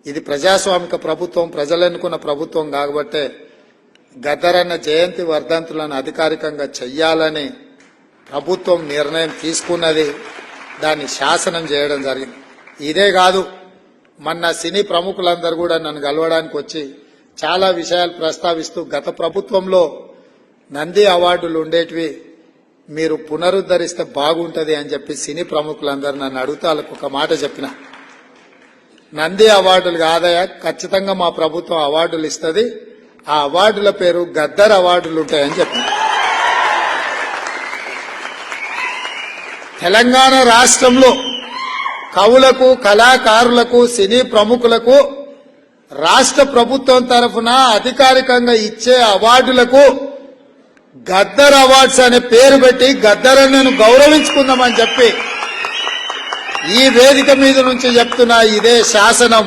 ఇది ప్రజాస్వామిక ప్రభుత్వం, ప్రజలెన్నుకున్న ప్రభుత్వం కాబట్టే గద్దరన్న జయంతి వర్ధంతులను అధికారికంగా చెయ్యాలని ప్రభుత్వం నిర్ణయం తీసుకున్నది. దాన్ని శాసనం చేయడం జరిగింది. ఇదే కాదు, మొన్న సినీ ప్రముఖులందరూ కూడా నన్ను కలవడానికి వచ్చి చాలా విషయాలు ప్రస్తావిస్తూ గత ప్రభుత్వంలో నంది అవార్డులు ఉండేటివి మీరు పునరుద్ధరిస్తే బాగుంటది అని చెప్పి సినీ ప్రముఖులందరూ నన్ను అడుగుతా ఒక మాట చెప్పిన. నంది అవార్డులు కాదయా, ఖచ్చితంగా మా ప్రభుత్వం అవార్డులు ఇస్తుంది, ఆ అవార్డుల పేరు గద్దర్ అవార్డులు ఉంటాయని చెప్పిన. తెలంగాణ రాష్ట్రంలో కవులకు, కళాకారులకు, సినీ ప్రముఖులకు రాష్ట్ర ప్రభుత్వం తరఫున అధికారికంగా ఇచ్చే అవార్డులకు గద్దర్ అవార్డ్స్ అనే పేరు పెట్టి గద్దరన్నను గౌరవించుకుందామని చెప్పి ఈ వేదిక మీద నుంచి చెప్తున్నా. ఇదే శాసనం.